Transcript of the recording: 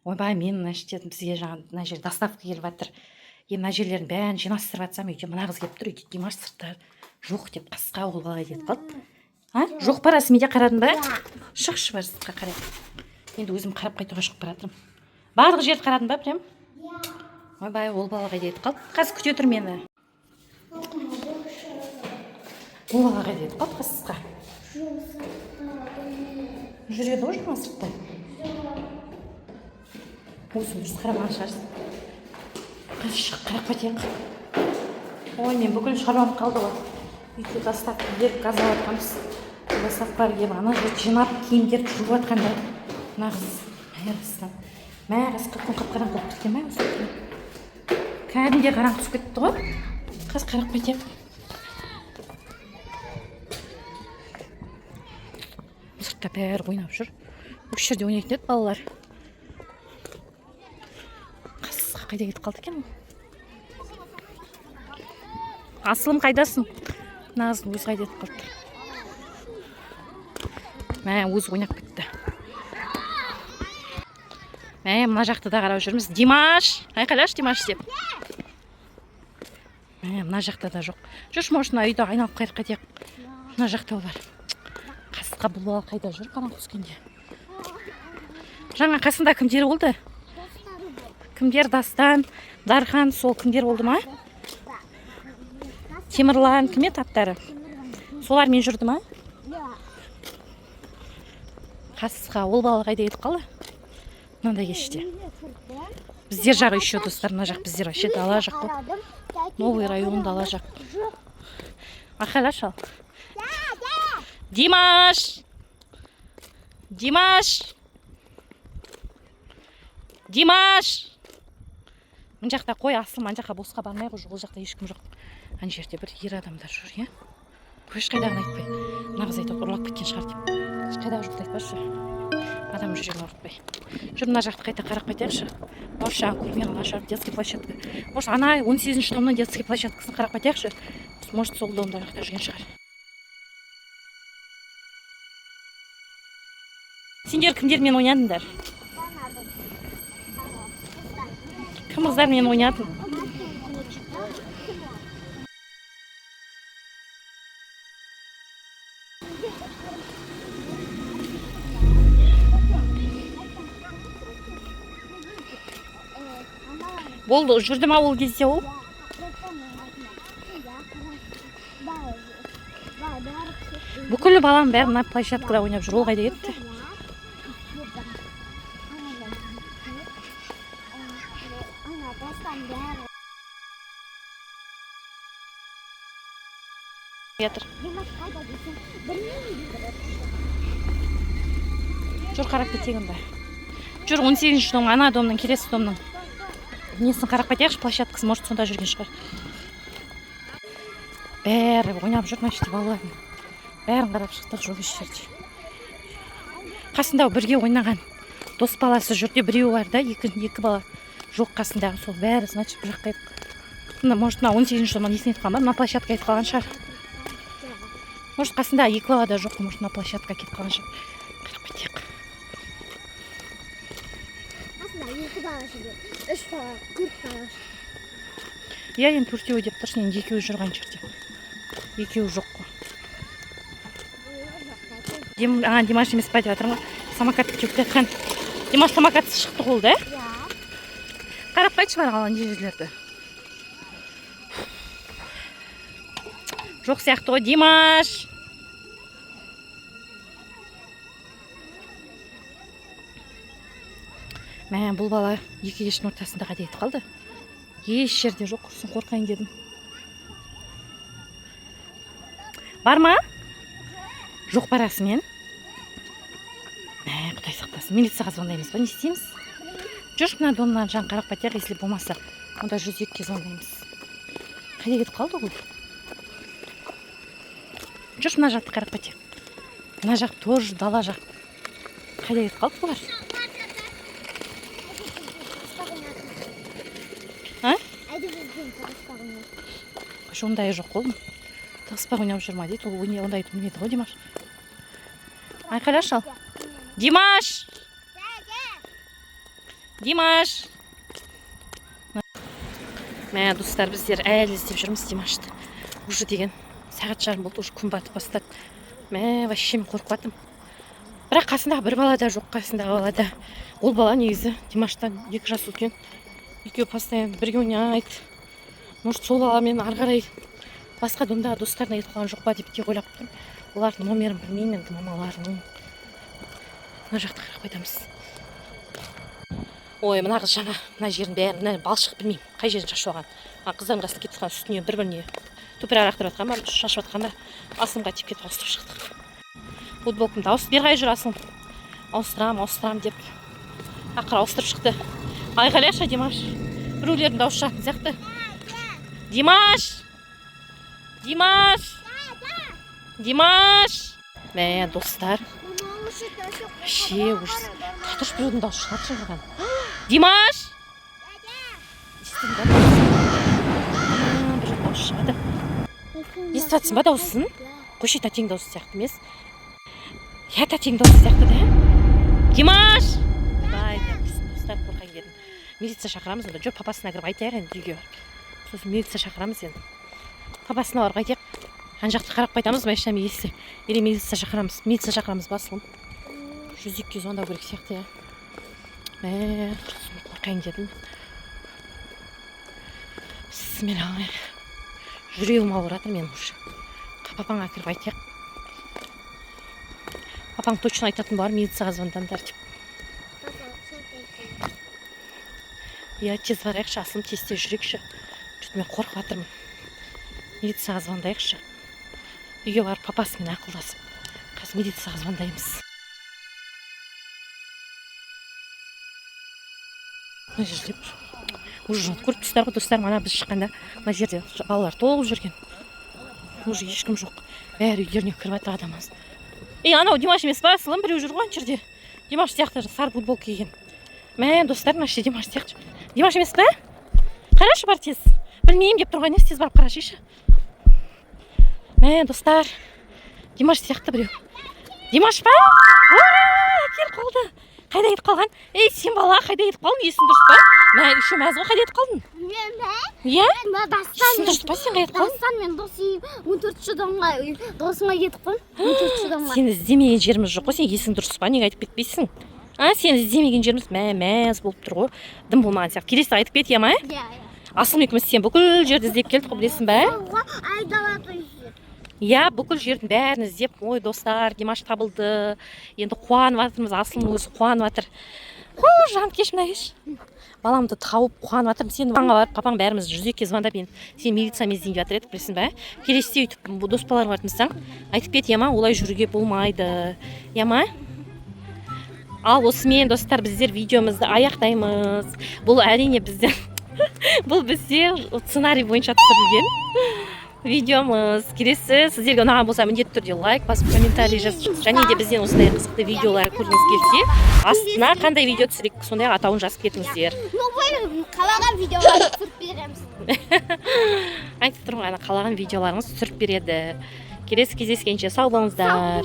Ойбай, мен мына жерде бізге жаңа мына жерге доставка келіп жатыр. Мына жерлердің бәрін жинастырып жатсам, үйде мына қыз келіп тұр, үйде Димаш сыртта жоқ деп қасқа ол бала кетіп қалды. Жоқ па, расымен де қарадың ба? Шықшы бар сыртқа қарай. Енді өзім қарап қайтуға шығып бара жатырмын. Барлық жерді қарадың ба, прям? Ойбай, ол бала қайда кетіп қалды? Қазір күте тұр мені. Ол бала қайда кетіп қалды қасқа? Жүреді ғой жаңа сыртта. Өзім дұрыс қарамаған шығарсың. Қазір шығып қарап кетейін. Ой, мен бүкіл шаруам қалды ғой. Үйде доставка беріп газ алып жатқанбыз. Доставкалар келіп ана жерді жинап киімдерді жуып жатқанда нағыз қып-қып қап-қараңғы болып кеткен бе осы? Кәдімге қараңғы түсіп кетті ғой. Қазір қарап кетейін. Сыртта бәрі ойнап жүр. Осы жерде ойнайтын еді балалар. Қасқа қайда кетіп қалды екен? Асылым қайдасың? Нағыздың өзі қайда кетіп қалды? Өзі ойнап кетті. Мына жақты да қарап жүрміз. Димаш! Айқайлашы Димаш деп. Мына жақта да жоқ. Жүрші, может, үйді айналып қайрып кетейік. Мына жақта ол бар. Қасқа бұл бала қайда жүр қараңғы түскенде? Жаңа қасында кімдер болды? Кімдер? Дастан, Дархан, сол кімдер болды ма? Темірлан, кім еді аттары? Солармен жүрді ма? Қасқа, ол бала қайда кетіп қалды? Мынандай кеште. Біздер жағы еще достар, мына жақ біздер вообще дала жақ қой. Новый район дала жақ. Айқайлашы ал. Димаш! Димаш! Димаш! Мына жақта қой, асылым, ана жаққа босқа бармай ғой, ол жақта ешкім жоқ. Ана жерде бір ер адамдар жүр, е? Көш қайдағын айтпай. Мына қыз айтып ұрлап кеткен шығар деп. Қайдағы жоқты айтпашы. Адам жүрегін ауыртпай. Жүр, мына жақты қайта қарап қайтайықшы. Может, жаңа көрмей қалған шығар, детский площадка. Может, ана 18-ші домның детский площадкасын қарап қайтайықшы. Может, сол домда жақта жүрген шығар. Сендер кімдермен ойнадыңдар? Кім қыздармен ойнадың? Болды, жүрді ма ол кезде ол? Бүкіл балам бәрі мына площадкада ойнап жүр, ол қайда кетті? Жүр, қарап кетейін ба? Жүр, 18-ші дом, ана домның, келесі домның. Несін қарап кетейікші, площадкасы, может, сонда жүрген шығар. Бәрі ойнап жүр, мәшті балаларын. Бәрін қарап шықтық, жоқ еш жерде. Қасында бірге ойнаған дос баласы жүрде, біреу бар да, екі бала жоқ қасындағы, сол бәрі, значит, бір жаққа едік. Может, 18-ші доман есін етіп қалған ба, мына площадка етіп қалған шығар. Может, қасында екі бала да жоқ, может, мына площадка кетіп қалған шығар. Қарап кетейік. Екі бала жүрді, үш бала, төрт бала. Иә, енді төртеуі деп тұрсын, енді екеуі жүрген жерде. Екеуі жоқ қой. Димаш емес па деп жатырмын ғой. Самокат кетіп жатқан. Димаш самокатсыз шықты қолды, ә? Қарап қайтшы бар қалған жерлерді. Жоқ сияқты ғой, Димаш! Бұл бала екі кештің ортасында қайда кетіп қалды? Еш жерде жоқ, құрсын қорқайын дедім. Бар ма? Жоқ па расымен? Құдай сақтасын. Милицияға звондаймыз ба? Не істейміз? Жүрші мына домнан жан қарап қайтайық, если болмаса, онда 102-ге звондаймыз. Қайда кетіп қалды ол? Жүрші мына жақты қарап қайтайық. Мына жақ тоже дала жақ. Қайда кетіп қалды бұлар? Ондай жоқ қол. Тығыспақ ойнап жүр ма дейді. Ол ондайды білмейді ғой Димаш. Айқайлашы ал. Димаш! Димаш. Мә, достар, біздер әлі іздеп жүрміз Димашты. Уже деген сағат жарым болды, уже күн батып бастады. Мә, вообще мен қорқып жатырмын. Бірақ қасындағы бір бала да жоқ, қасындағы бала да. Ол бала негізі Димаштан 2 жас үлкен. Екеуі постоянно бірге ойнайды. Может, сол баламен ары қарай басқа домдағы достарына кетіп қалған жоқ па деп те ойлап тұрмын. Олардың номерін білмеймін енді, мамаларының. Мына жақта қарап қайтамыз. Ой, мына қыз жаңа мына жерін бәрін, мына балшық білмеймін қай жерін шашып алған. Қыздардың қасына кетіп жатқан үстіне бір-біріне төпір арақтырып жатқан ба, шашып жатқан ба, Асылымға тиіп кетіп ауыстырып шықтық. Футболкамды ауыстырып бері қарай жүр Асылым. Ауыстырам деп ақыры ауыстырып шықты. Айқайлашы Димаш. Біреулердің дауысы шығатын сияқты. Димаш. Мә, достар. Вообще ужас. Тұрш біреудің дауысы шығады шыңғырған. Димаш! Біреудің дауысы шығады. Естіп жатсың ба дауысын? Қойшы тәтең дауысы сияқты емес. Я тәтең дауысы сияқты да. Димаш! Бай, достар, қорқайын дедім. Милиция шақырамыз енді. Жүр, папасына кіріп айтайық енді үйге. Сосын милиция шақырамыз енді. Папасына барып айтайық. Ан жақты қарап қайтамыз, машинам есі. Или милиция шақырамыз басылым. 102-ге звондау керек сияқты, я. Мә, қорқайын дедім. Бісмилlah. Жүрегім ауырып жатыр мен уже. Папаңа кіріп айтайық. Папаң точно айтатын бар, милицияға звондаңдар деп. Я тез барайықшы, Асылым тезте жүрекші. Что-то мен қорқып жатырмын. Милицияға звондайықшы. Үйге барып папасымен ақылдасып, қазір милицияға звондаймыз. Мына жерде уже көріп тұрсыздар ғой достар, мана біз шыққанда мына жерде балалар толып жүрген. Уже ешкім жоқ. Бәрі үйлеріне кіріп жатыр адамыз. Анау Димаш емес па? Асылым біреу жүр ғой ана жерде. Димаш сияқты сары футболка киген. Мә, достар, мына жерде Димаш сияқты. Димаш емес па? Қарашы бар тез. Білмеймін деп тұрған емес, тез барып қарашышы. Мә, достар, Димаш сияқты біреу. Димаш па? Кел қалды. Қайда кетіп қалған? Ей, сен бала, қайда кетіп қалдың? Есің дұрыс па? Мә, еще мәз ғой, қайда кетіп қалдың? Мен бе? Иә? Есің дұрыс па, сен қайда кетіп қалдың? Дастан мен досым 14-ші домға, досыма кетіп қой. 14-ші домға. Сені іздемеген жеріміз жоқ қой, сен есің дұрыс па? Неге айтып кетпейсің? Сені іздемеген жеріміз мәз болып тұр ғой. Дым болмаған сияқты. Келесі айтып кет, ема? Иә. Асылым екеуміз сен бүкіл жерді іздеп келдік қой, білесің бе? Иә, бүкіл жердің бәрін іздеп, ой достар, Димаш табылды. Енді қуанып жатырмыз, Асылым өзі қуанып жатыр. Жан кеш, мына кеш. Баламды тауып қуанып жатырмын. Сен папаңа барып, папаң бәріміз 102-ге звондап, сен милициямен іздейін деп жатыр едік, білесің бе? Келесіде өйтіп дос балаларға айтмасаң, айтып кет, ема, олай жүруге болмайды. Ема? Ал осымен достар, біздер видеомызды аяқтаймыз. Бұл әрине біздер бұл бізде сценарий бойынша түсірілген видеомыз. Келесі сіздерге ұнаған болса міндетті түрде лайк басып, комментарий жазып, және де бізден осындай қызықты видеолар көргіңіз келсе, астына қандай видео түсірейік, сондай атауын жазып кетіңіздер. Қалаған видеоларды түсіріп береміз. Айтып тұрмын, қалаған видеоларыңыз түсіріп береді. Келесі кездескенше сау болыңыздар.